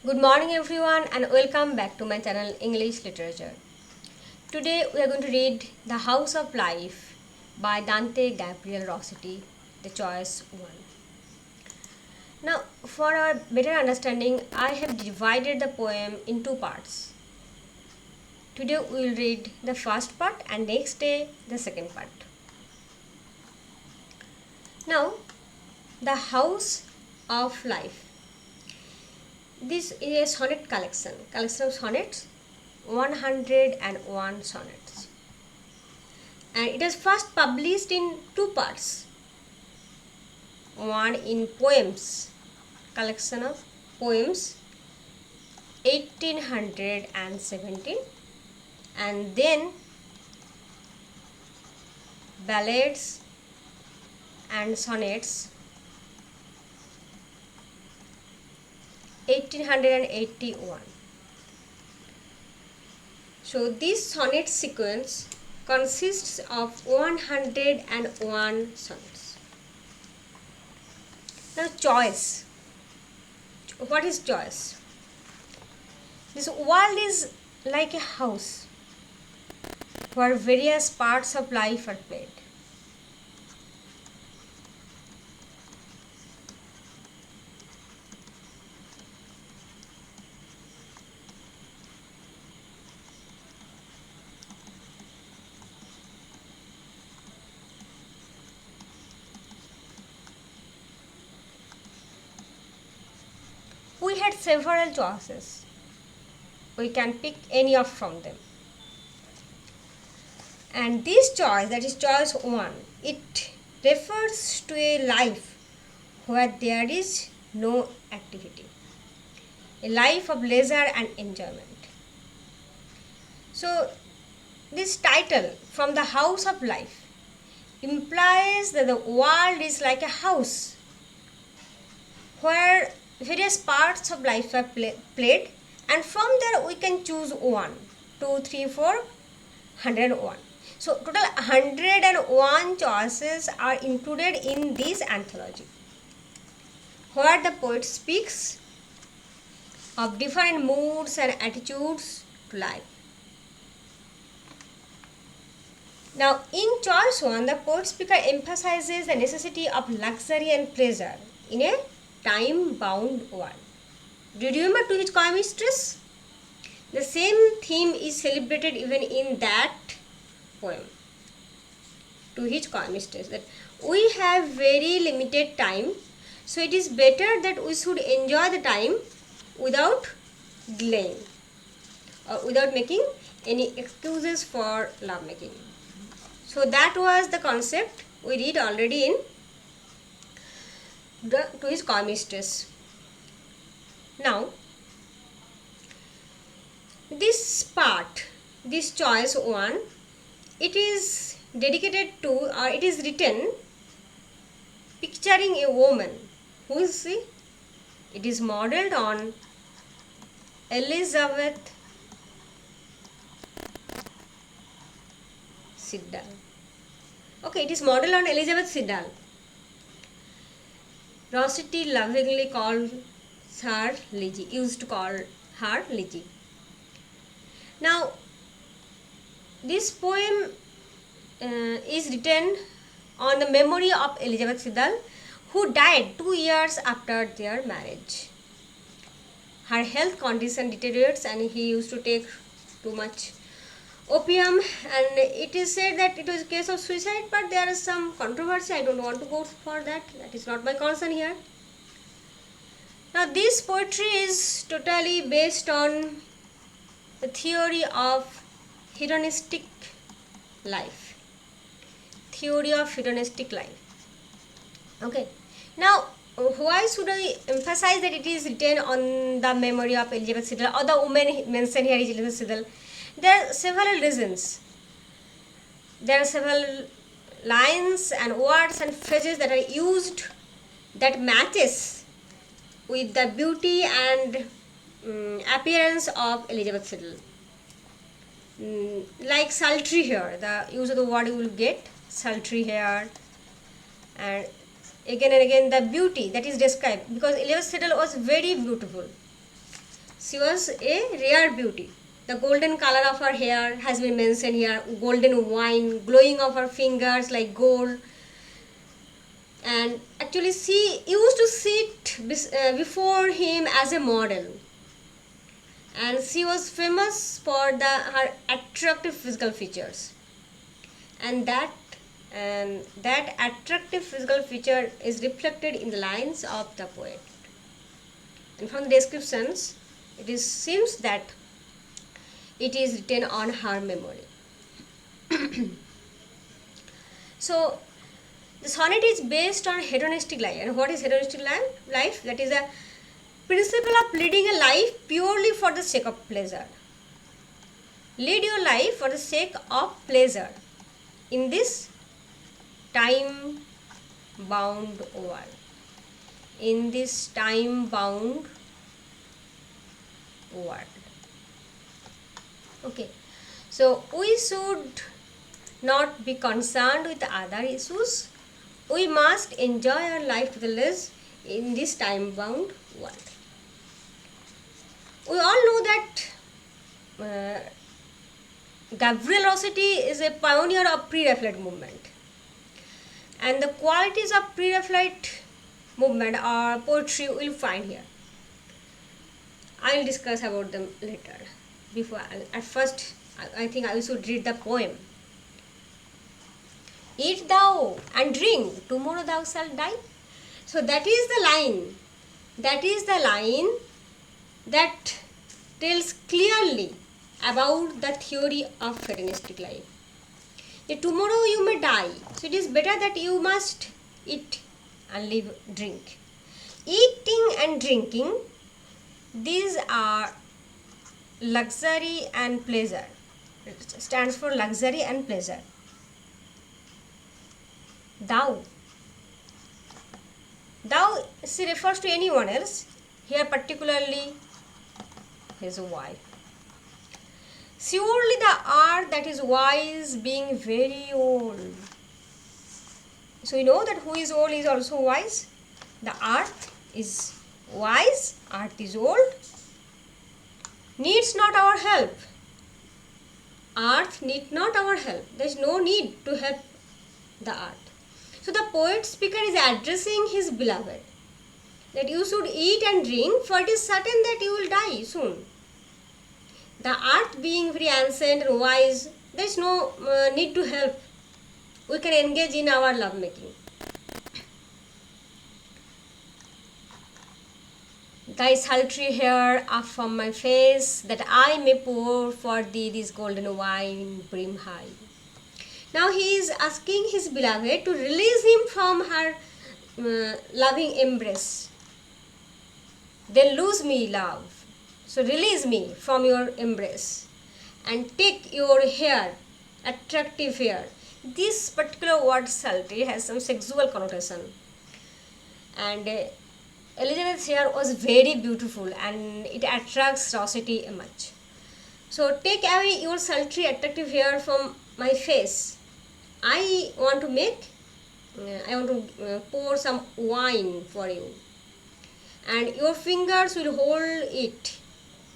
Good morning everyone and welcome back to my channel English Literature. Today we are going to read The House of Life by Dante Gabriel Rossetti, the choice one. Now for our better understanding, I have divided the poem in two parts. Today we will read the first part and next day the second part. Now, The House of Life. This is a sonnet collection of sonnets, 101 sonnets, and it was first published in two parts. One in poems, collection of poems, 1817, and then ballads and sonnets, 1881. So this sonnet sequence consists of 101 sonnets. Now choice. What is choice? This world is like a house where various parts of life are played. We had several choices. We can pick any of from them. And this choice, that is choice 1, it refers to a life where there is no activity, a life of leisure and enjoyment. So this title, From the House of Life, implies that the world is like a house where various parts of life are played, and from there we can choose 1, 2, 3, 4, 101. So total 101 choices are included in this anthology, where the poet speaks of different moods and attitudes to life. Now in choice 1, the poet speaker emphasizes the necessity of luxury and pleasure in a time-bound world. Do you remember To His Coy Mistress? The same theme is celebrated even in that poem, To His Coy Mistress, that we have very limited time, so it is better that we should enjoy the time without delaying or without making any excuses for lovemaking. So that was the concept we read already in To His Coy Mistress. Now, this part, this choice 1, it is dedicated to, or it is written picturing a woman. Who is she? It is modeled on Elizabeth Siddal. Okay, it is modeled on Elizabeth Siddal. Rossetti lovingly called her Lizzie, used to call her Lizzie. Now, this poem is written on the memory of Elizabeth Siddal, who died 2 years after their marriage. Her health condition deteriorates and he used to take too much opium, and it is said that it was a case of suicide, but there is some controversy. I don't want to go for that. That is not my concern here. Now this poetry is totally based on the theory of hedonistic life. Theory of hedonistic life. Okay. Now why should I emphasize that it is written on the memory of Elizabeth Siddal, or the woman mentioned here is Elizabeth Siddal? There are several reasons. There are several lines and words and phrases that are used that matches with the beauty and appearance of Elizabeth Siddal. Like sultry hair, the use of the word you will get, sultry hair, and again and again the beauty that is described, because Elizabeth Siddal was very beautiful. She was a rare beauty. The golden color of her hair has been mentioned here, golden wine, glowing of her fingers like gold. And actually she used to sit before him as a model. And she was famous for her attractive physical features. And that attractive physical feature is reflected in the lines of the poet. And from the descriptions, seems that it is written on her memory. So, the sonnet is based on hedonistic life. And what is hedonistic life? That is a principle of leading a life purely for the sake of pleasure. Lead your life for the sake of pleasure in this time-bound world. In this time-bound world. Okay, so we should not be concerned with other issues. We must enjoy our life to the fullest in this time-bound world. We all know that Gabriel Rossetti is a pioneer of pre-Raphaelite movement. And the qualities of pre-Raphaelite movement or poetry we will find here. I will discuss about them later. At first, I think I should read the poem. Eat thou and drink, tomorrow thou shalt die. So that is the line. That is the line that tells clearly about the theory of hedonistic life. Tomorrow you may die. So it is better that you must eat and drink. Eating and drinking, these are luxury and pleasure. It stands for luxury and pleasure. Thou, she refers to anyone else, here particularly his wife. Surely the earth that is wise being very old. So you know that who is old is also wise. The earth is wise, earth is old, needs not our help. Earth need not our help. There is no need to help the earth. So the poet speaker is addressing his beloved that you should eat and drink, for it is certain that you will die soon. The earth being very ancient and wise, there is no need to help. We can engage in our lovemaking. Thy sultry hair up from my face, that I may pour for thee this golden wine brim high. Now he is asking his beloved to release him from her loving embrace. Then lose me, love. So release me from your embrace and take your hair, attractive hair. This particular word sultry has some sexual connotation. And Elizabeth's hair was very beautiful and it attracts Rossetti much. So take away your sultry, attractive hair from my face. I want to pour some wine for you, and your fingers will hold it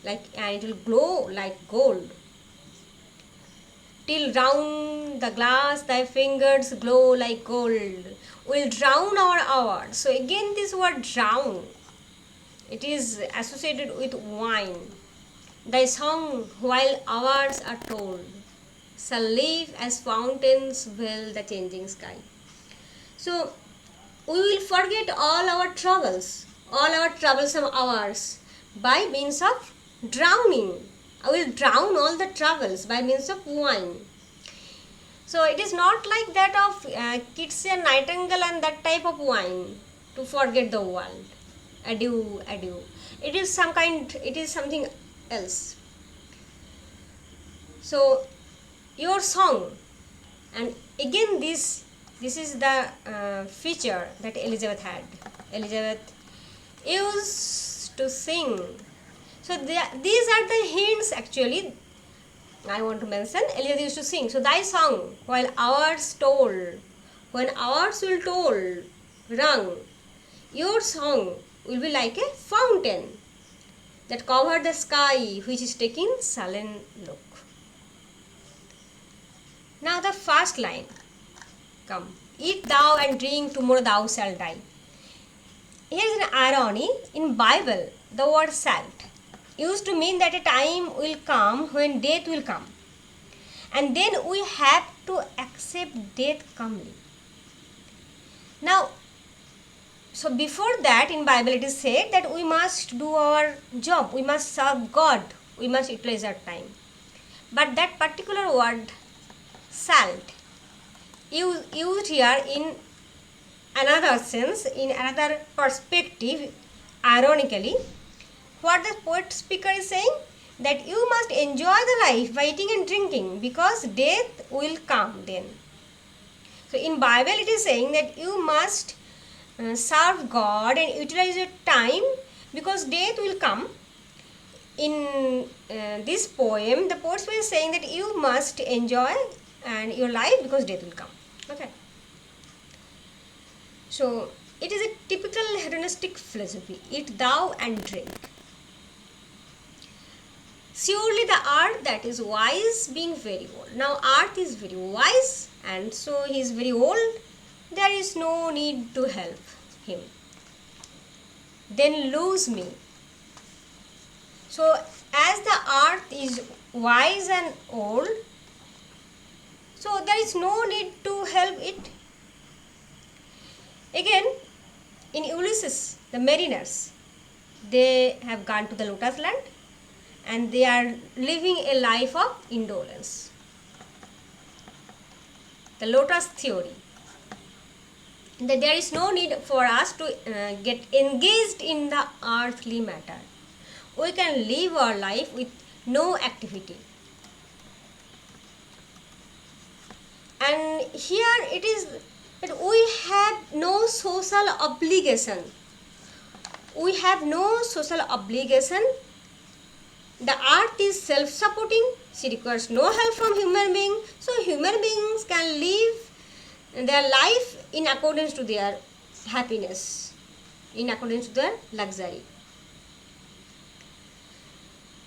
and it will glow like gold. Till round the glass thy fingers glow like gold. Will drown our hours. So again this word drown, it is associated with wine. Thy song while hours are told shall live as fountains veil the changing sky. So we will forget all our troubles, all our troublesome hours by means of drowning. I will drown all the troubles by means of wine. So it is not like that of Keats and Nightingale and that type of wine to forget the world. Adieu, adieu. It is something else. So your song, and again this is the feature that Elizabeth had. Elizabeth used to sing. So these are the hints actually I want to mention. Elizabeth used to sing. So thy song while hours told, when hours will toll, rung, your song will be like a fountain that cover the sky, which is taking sullen look. Now the first line, come, eat thou and drink, tomorrow thou shalt die. Here is an irony. In Bible, the word shalt used to mean that a time will come when death will come. And then we have to accept death calmly. Now, so before that in Bible it is said that we must do our job, we must serve God, we must utilize our time. But that particular word shalt used here in another sense, in another perspective, ironically, what the poet speaker is saying, that you must enjoy the life by eating and drinking, because death will come then. So in Bible it is saying that you must serve God and utilize your time, because death will come. In this poem, the poet is saying that you must enjoy and your life because death will come. Okay. So it is a typical hedonistic philosophy, eat thou and drink. Surely the earth that is wise being very old. Now earth is very wise and so he is very old. There is no need to help him. Then lose me. So as the earth is wise and old, so there is no need to help it. Again, in Ulysses, the mariners, they have gone to the lotus land and they are living a life of indolence. The lotus theory, that there is no need for us to get engaged in the earthly matter. We can live our life with no activity. And here it is that we have no social obligation. We have no social obligation. The earth is self-supporting. She requires no help from human beings. So human beings can live their life in accordance to their happiness, in accordance to their luxury.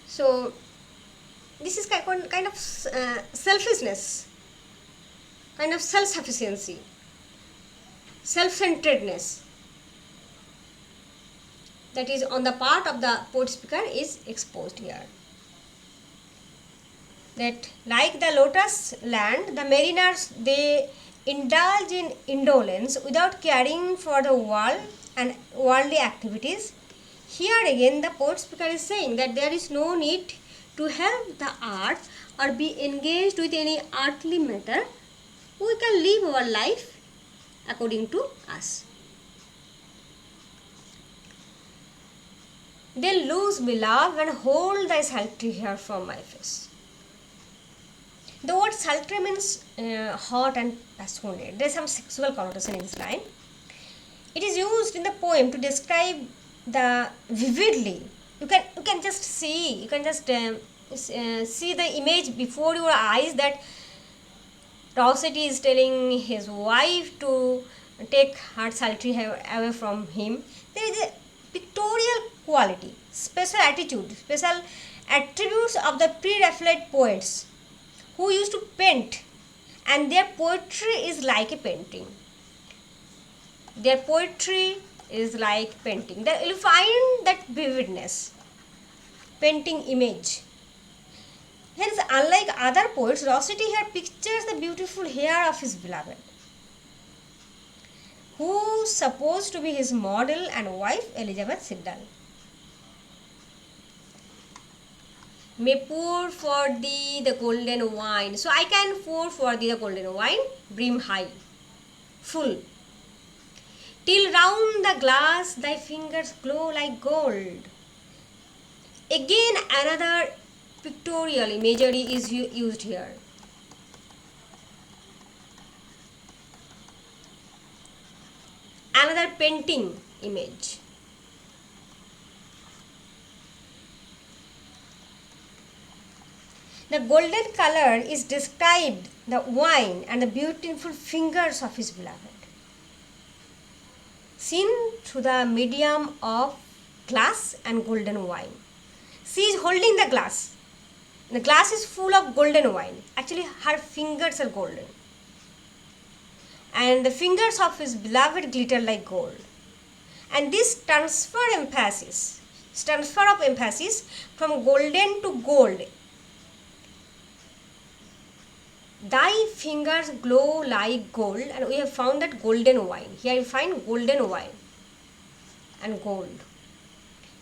So this is kind of selfishness, kind of self-sufficiency, self-centeredness that is on the part of the poet speaker is exposed here. That like the lotus land, the mariners, they indulge in indolence without caring for the world and worldly activities. Here again the poet speaker is saying that there is no need to help the earth or be engaged with any earthly matter. We can live our life according to us. Then lose me, love, and hold thy sultry hair from my face. The word sultry means hot and passionate. There is some sexual connotation in this line. It is used in the poem to describe the vividly. You can just see. You can just see the image before your eyes that Rossetti is telling his wife to take her sultry hair away from him. There is a pictorial quality, special attitude, special attributes of the pre-Raphaelite poets who used to paint, and their poetry is like a painting. Their poetry is like painting. There you'll find that vividness, painting image. Hence, unlike other poets, Rossetti here pictures the beautiful hair of his beloved, who is supposed to be his model and wife, Elizabeth Siddal. May pour for thee the golden wine. So I can pour for thee the golden wine, brim high, full. Till round the glass thy fingers glow like gold. Again another pictorial imagery is used here. Another painting image. The golden color is described, the wine and the beautiful fingers of his beloved, seen through the medium of glass and golden wine. She is holding the glass. The glass is full of golden wine. Actually, her fingers are golden. And the fingers of his beloved glitter like gold. And this transfer of emphasis from golden to gold. Thy fingers glow like gold, and we have found that golden wine. Here you find golden wine and gold.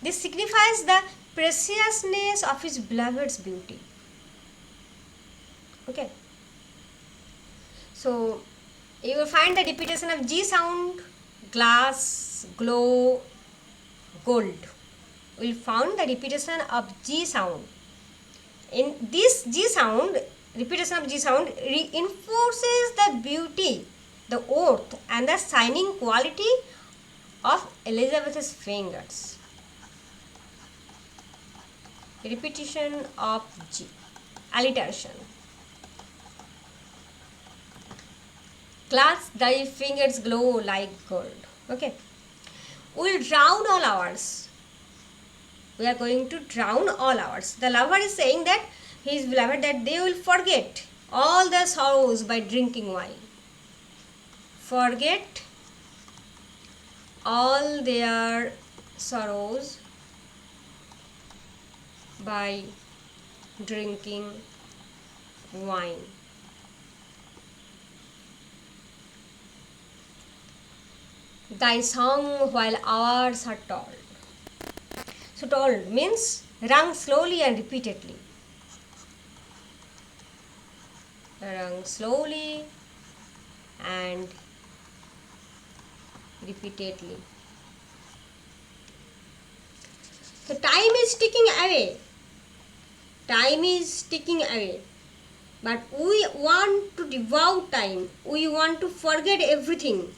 This signifies the preciousness of his beloved's beauty. Okay. So you will find the repetition of G sound, glass, glow, gold. We will find the repetition of G sound. In this G sound, repetition of G sound reinforces the beauty, the worth and the shining quality of Elizabeth's fingers. Repetition of G. Alliteration. Glass, thy fingers glow like gold. Okay. We will drown all ours. We are going to drown all ours. The lover is saying that his beloved that they will forget all their sorrows by drinking wine. Forget all their sorrows by drinking wine. Thy song while hours are told. So told means rung slowly and repeatedly. Rung slowly and repeatedly. So time is ticking away. Time is ticking away. But we want to devour time. We want to forget everything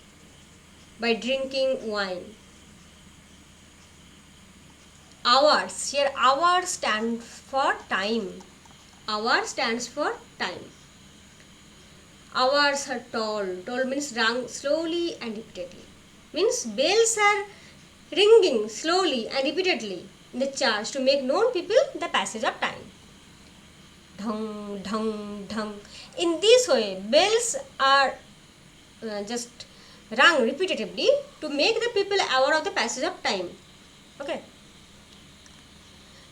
by drinking wine. Hours. Here hours stands for time. Hour stands for time. Hours are tolled. Tolled means rung slowly and repeatedly. Means bells are ringing slowly and repeatedly in the church to make known people the passage of time. Dhung, dhung, dhung. In this way, bells are just rung repetitively to make the people aware of the passage of time. Okay.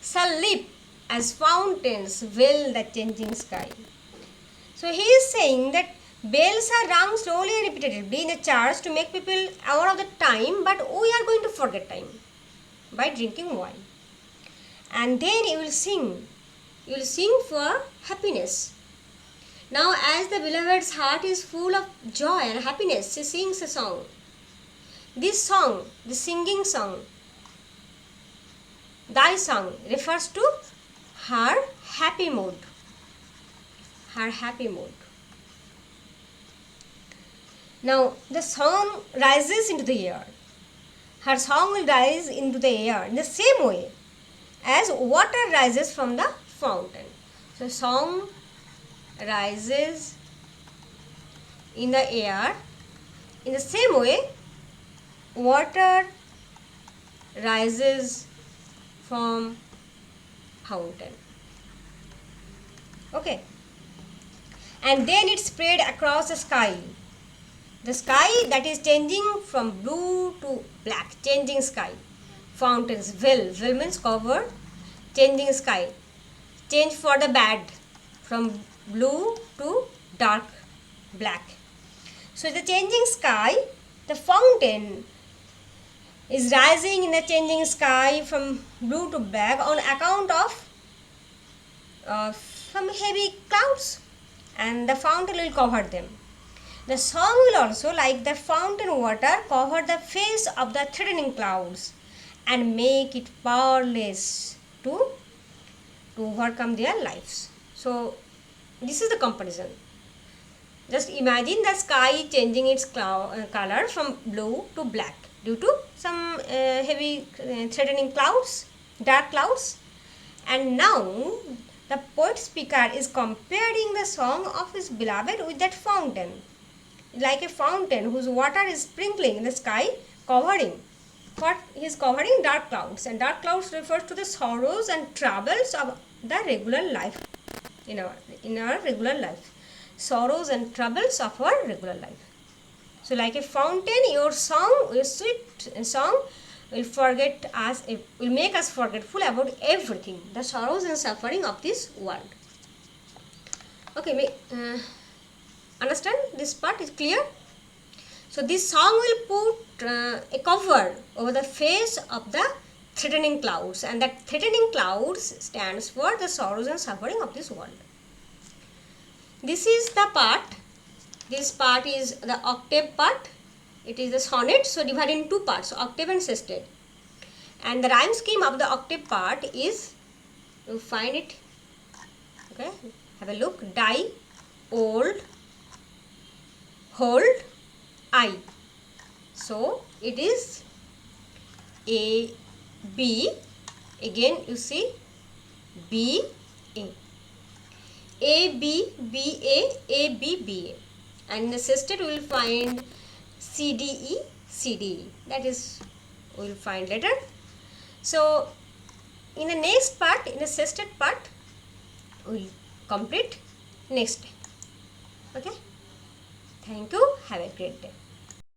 Shall leap as fountains veil the changing sky. So he is saying that bells are rung slowly and repeatedly in the church to make people aware of the time, but we are going to forget time by drinking wine. And then you will sing. You will sing for happiness. Now as the beloved's heart is full of joy and happiness, she sings a song. This song, the singing song, thy song, refers to her happy mood. Her happy mood. Now the song rises into the air. Her song will rise into the air in the same way as water rises from the fountain. So song rises in the air in the same way water rises from fountain. Okay. And then it spread across the sky. The sky that is changing from blue to black. Changing sky. Fountains. Veil. Veil means cover. Changing sky. Change for the bad. From blue to dark black. So the changing sky, the fountain is rising in the changing sky from blue to black on account of some heavy clouds, and the fountain will cover them. The song will also, like the fountain water, cover the face of the threatening clouds and make it powerless to overcome their lives. So this is the comparison. Just imagine the sky changing its color from blue to black due to some heavy threatening clouds, dark clouds. And now the poet speaker is comparing the song of his beloved with that fountain, like a fountain whose water is sprinkling in the sky, covering what he is covering? Dark clouds, and dark clouds refers to the sorrows and troubles of the regular life, in our regular life, sorrows and troubles of our regular life. So like a fountain, your sweet song will make us forgetful about everything, the sorrows and suffering of this world. Okay, understand this part is clear? So this song will put a cover over the face of the threatening clouds, and that threatening clouds stands for the sorrows and suffering of this world. This is the part. This part is the octave part. It is the sonnet, so divided in two parts, octave and sestet. And the rhyme scheme of the octave part is, you find it, okay, have a look, die, old, hold, I. So it is A, B, again you see B, A. A, B, B, A, B, B, A. And in the sestet we will find C, D, E, C, D, E. That is, we will find later. So in the next part, in the sestet part, we will complete next time. Okay. Thank you. Have a great day.